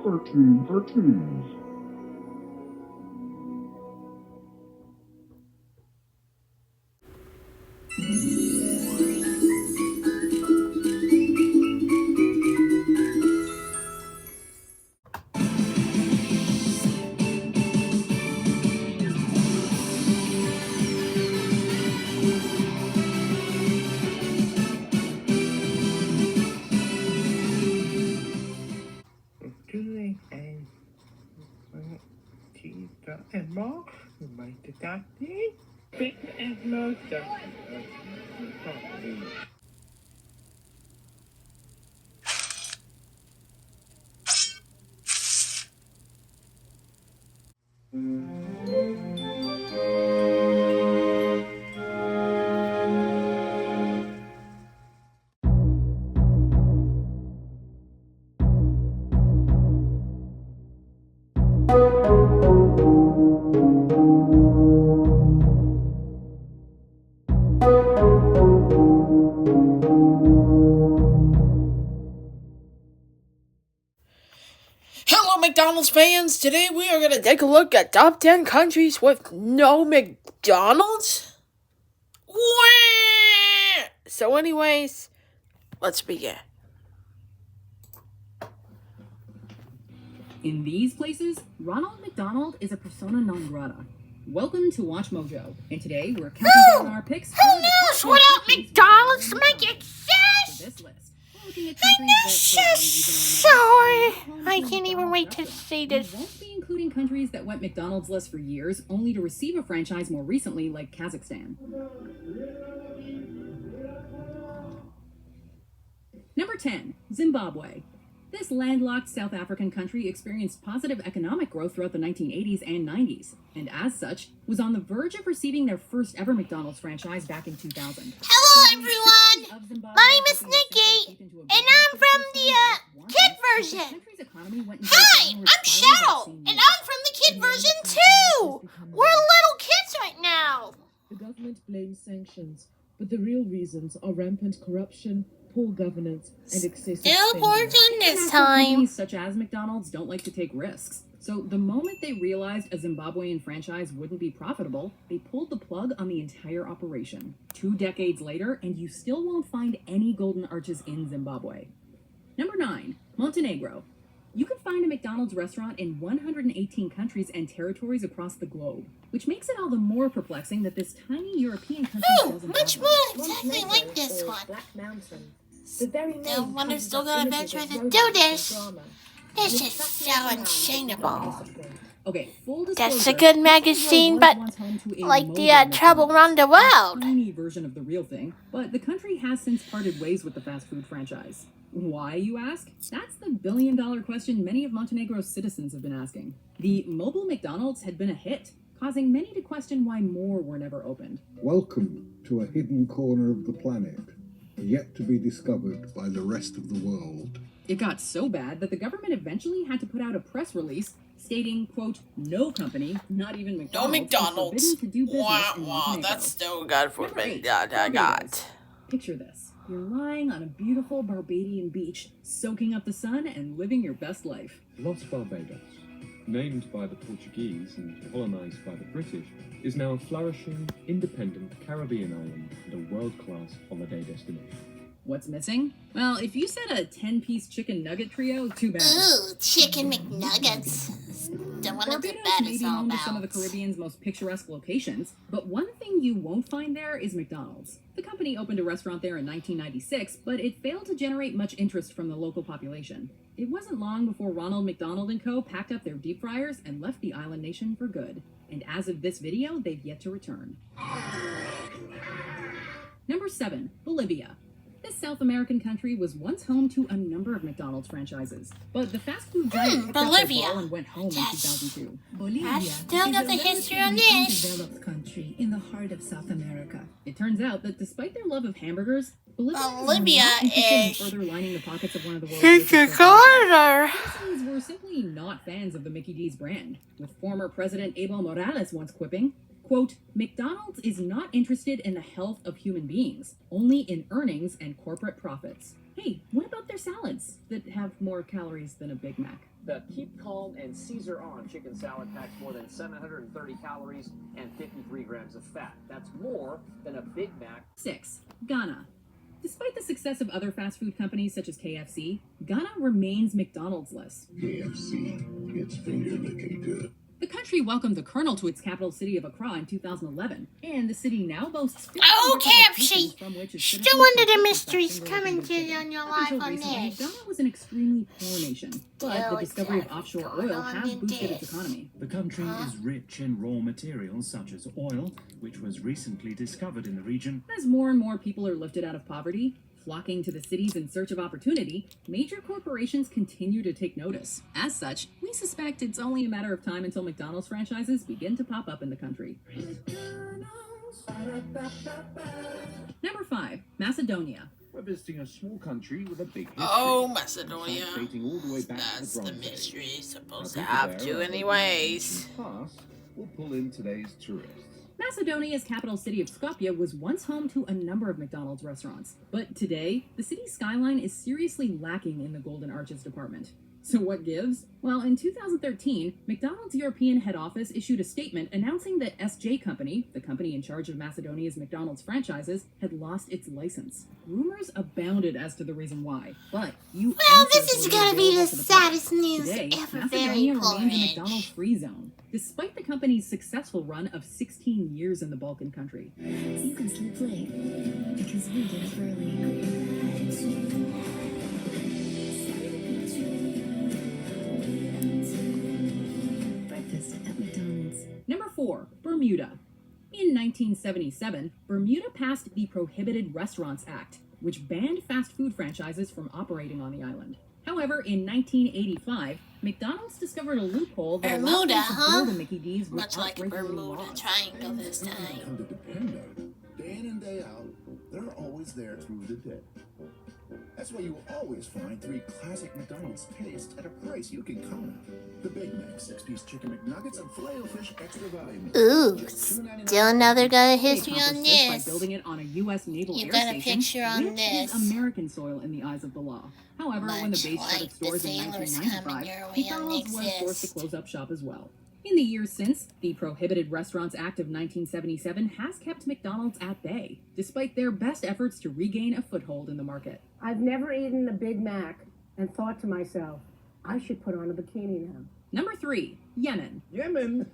Cartoons. Hello, McDonald's fans! Today we are going to take a look at top 10 countries with no McDonald's? Wah! So anyways, let's begin. In these places, Ronald McDonald is a persona non grata. Welcome to Watch Mojo, and today we're counting down our picks. Who knows without McDonald's to make it for this list. I'm so sorry. I can't even wait to see this. We won't be including countries that went McDonald's list for years, only to receive a franchise more recently, like Kazakhstan. Number 10, Zimbabwe. This landlocked South African country experienced positive economic growth throughout the 1980s and 90s, and as such, was on the verge of receiving their first ever McDonald's franchise back in 2000. Hello, everyone. My name is Nikki, and I'm from the kid version. Hi, I'm Cheryl, and I'm from the kid version too. We're little kids right now. The government blames sanctions, but the real reasons are rampant corruption, poor governance, and excessive Still spending. working this time. Companies such as McDonald's don't like to take risks. So the moment they realized a Zimbabwean franchise wouldn't be profitable, they pulled the plug on the entire operation. 2 decades later, and you still won't find any golden arches in Zimbabwe. Number 9, Montenegro. You can find a McDonald's restaurant in 118 countries and territories across the globe, which makes it all the more perplexing that this tiny European country doesn't Which have one exactly like this one? Black Mountain. The very name Still wonder comes still of gonna images venture of to romance do and this. drama. This is so unshameable. Okay, full That's a disclosure, good magazine, but was once home to a like mobile the Trouble McDonald's, Around the World. a tiny version of the real thing, but the country has since parted ways with the fast food franchise. Why, you ask? That's the billion-dollar question many of Montenegro's citizens have been asking. The mobile McDonald's had been a hit, causing many to question why more were never opened. Welcome to a hidden corner of the planet, yet to be discovered by the rest of the world. It got so bad that the government eventually had to put out a press release stating, quote, no company, not even No McDonald's, is McDonald's. forbidden to do business Wah, in wah, Montenegro. that's still God Number forbid. 8, God. Barbados. Picture this. You're lying on a beautiful Barbadian beach, soaking up the sun and living your best life. Los Barbados, named by the Portuguese and colonised by the British, is now a flourishing, independent Caribbean island and a world-class holiday destination. What's missing? Well, if you said a 10-piece chicken nugget trio, too bad. Ooh, chicken McNuggets. Don't wonder what Barbados that may is be all home to some of the about. Caribbean's most picturesque locations, but one thing you won't find there is McDonald's. The company opened a restaurant there in 1996, but it failed to generate much interest from the local population. It wasn't long before Ronald McDonald & Co. packed up their deep fryers and left the island nation for good. And as of this video, they've yet to return. Number 7, Bolivia. This South American country was once home to a number of McDonald's franchises, but the fast food giant picked up their Bolivia. ball and went home in Yes. 2002. Bolivia I still got the is a history on relatively this. undeveloped country in the heart of South America. It turns out that despite their love of hamburgers, Bolivia Bolivia not interested in is- further lining the pockets of one of the world's It's a richest corporations. corner. Citizens were simply not fans of the Mickey D's brand, with former President Evo Morales once quipping, quote, McDonald's is not interested in the health of human beings, only in earnings and corporate profits. Hey, what about their salads that have more calories than a Big Mac? The Keep Calm and Caesar On chicken salad packs more than 730 calories and 53 grams of fat. That's more than a Big Mac. 6. Ghana. Despite the success of other fast food companies such as KFC, Ghana remains McDonald's list. KFC, it's finger-licking good. The country welcomed the Colonel to its capital city of Accra in 2011, and the city now boasts 50 Oh, locations KFC! from which its Still citizens one of the can mysteries purchase coming single to you on your Up life until on recently, this. Ghana was an extremely poor nation, but Yeah, the what's discovery of that offshore going oil on has in boosted its this? economy. The country is rich in raw materials such as oil, which was recently discovered in the region. As more and more people are lifted out of poverty, flocking to the cities in search of opportunity, major corporations continue to take notice. As such, we suspect it's only a matter of time until McDonald's franchises begin to pop up in the country. Number 5. Macedonia. We're visiting a small country with a big history. Oh, Macedonia. Dating all the way back That's to the the Bronze Age. mystery it's supposed Now, to people have there to are anyways. past will pull in today's tourists. Macedonia's capital city of Skopje was once home to a number of McDonald's restaurants, but today, the city's skyline is seriously lacking in the Golden Arches department. So what gives? Well, in 2013, McDonald's European head office issued a statement announcing that SJ Company, the company in charge of Macedonia's McDonald's franchises, had lost its license. Rumors abounded as to the reason why, but Well, this is gonna be the saddest news Today, ever. Macedonia Very remains a porridge. McDonald's free zone, despite the company's successful run of 16 years in the Balkan country. You can sleep late because we get up early. Breakfast at McDonald's. Number 4. Bermuda. In 1977, Bermuda passed the Prohibited Restaurants Act, which banned fast food franchises from operating on the island. However, in 1985, McDonald's discovered a loophole that allowed Bermuda, them to huh? build a Mickey D's Much without like a breaking any Bermuda laws. Triangle this time. Come to depend on it. Day in and day out, they're always there through the day. That's why you will always find 3 classic McDonald's tastes at a price you can count on. The Big Mac, 6-piece chicken McNuggets, and Filet-O-Fish extra value. Ooh, Just $2.99. still another got a They history on accomplished this by this. building it on a U.S. naval You air got a station, picture on which this. is American soil in the eyes of the law. However, when the Much base shut like its doors the in sailors 1995, coming your way on McDonald's was forced to Exist. close up shop as well. In the years since, the Prohibited Restaurants Act of 1977 has kept McDonald's at bay, despite their best efforts to regain a foothold in the market. I've never eaten a Big Mac and thought to myself, I should put on a bikini now. Number 3. Yemen. Yemen?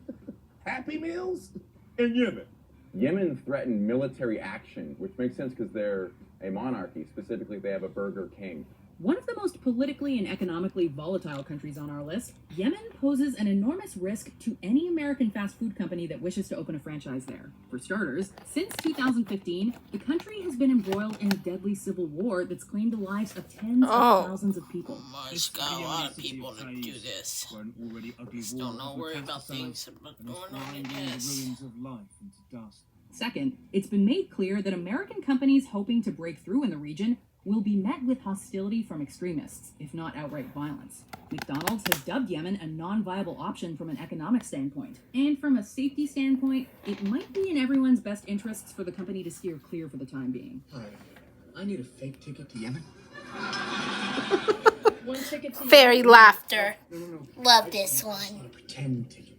Happy Meals? In Yemen. Yemen threatened military action, which makes sense because they're a monarchy. Specifically, they have a Burger King. One of the most politically and economically volatile countries on our list, Yemen poses an enormous risk to any American fast food company that wishes to open a franchise there. For starters, since 2015, the country has been embroiled in a deadly civil war that's claimed the lives of tens of thousands of people. There's got a lot of people to do this. Just don't worry about things going on in this. Second, it's been made clear that American companies hoping to break through in the region will be met with hostility from extremists, if not outright violence. McDonald's has dubbed Yemen a non-viable option from an economic standpoint. And from a safety standpoint, it might be in everyone's best interests for the company to steer clear for the time being. I need a fake ticket to Yemen. One ticket to Fairy laughter. No. Love this one. Pretend ticket.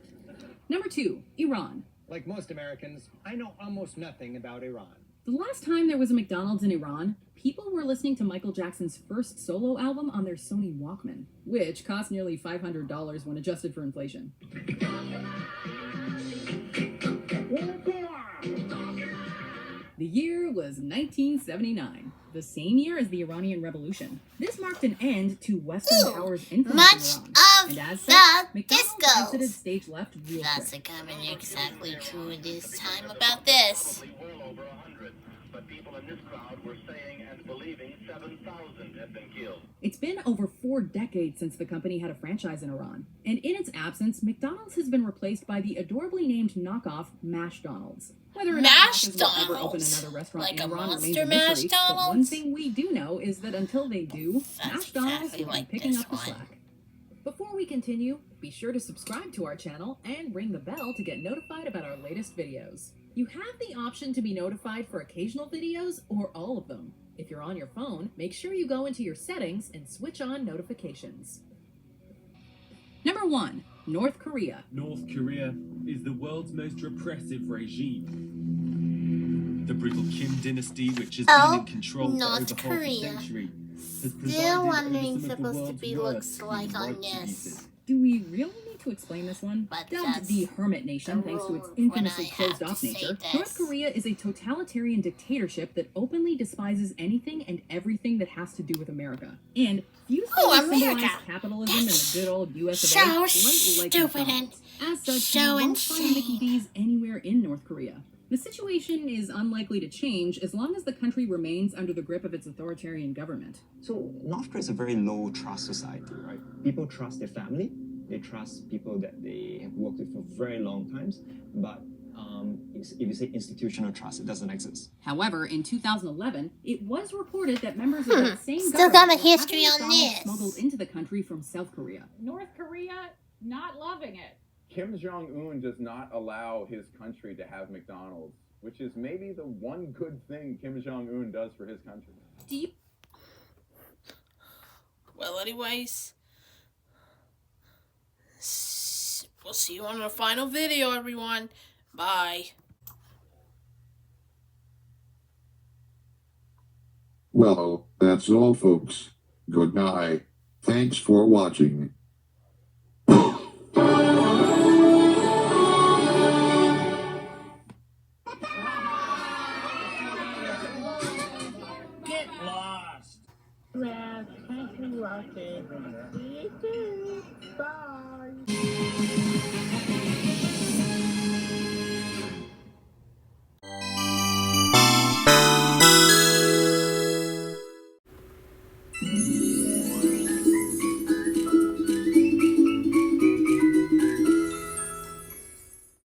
Number 2, Iran. Like most Americans, I know almost nothing about Iran. The last time there was a McDonald's in Iran, people were listening to Michael Jackson's first solo album on their Sony Walkman, which cost nearly $500 when adjusted for inflation. The year was 1979, the same year as the Iranian Revolution. This marked an end to Western powers' influence in Iran. Of And as the such, McDonald's exited discos. stage left real That's quick. coming exactly true this time about this. It's been over 4 decades since the company had a franchise in Iran, and in its absence, McDonald's has been replaced by the adorably named knockoff MashDonald's. Whether or not Mash's will ever open another restaurant Like in a Iran remains monster a mystery, but one MashDonald's? thing we do know is that until they do, MashDonald's exactly will be like picking this up the one. slack. Before we continue, be sure to subscribe to our channel and ring the bell to get notified about our latest videos. You have the option to be notified for occasional videos or all of them. If you're on your phone, make sure you go into your settings and switch on notifications. Number 1. North Korea. North Korea is the world's most repressive regime. The brutal Kim dynasty, which has been in control for over half a century, has Still presided wondering over some of the supposed to world's be worst looks like human on rights this. abuses. Do we really need to explain this one? But Dubbed that's the Hermit Nation thanks to its infamously closed-off nature, North Korea is a totalitarian dictatorship that openly despises anything and everything that has to do with America. And few things symbolize capitalism and the good old US of A So quite like stupid McDonald's. As such, so you won't find insane. Mickey D's anywhere in North Korea. The situation is unlikely to change as long as the country remains under the grip of its authoritarian government. So North Korea is a very low trust society, right? People trust their family, they trust people that they have worked with for very long times, but if you say institutional trust, it doesn't exist. However, in 2011, it was reported that members of that same Still government got a were history having on McDonald's this. smuggled into the country from South Korea. North Korea, not loving it. Kim Jong-un does not allow his country to have McDonald's, which is maybe the one good thing Kim Jong-un does for his country. Do you... Well, anyways, we'll see you on the final video, everyone. Bye. Well, that's all, folks. Good night. Thanks for watching. Get lost! Well, thank you for watching. See you soon. Bye.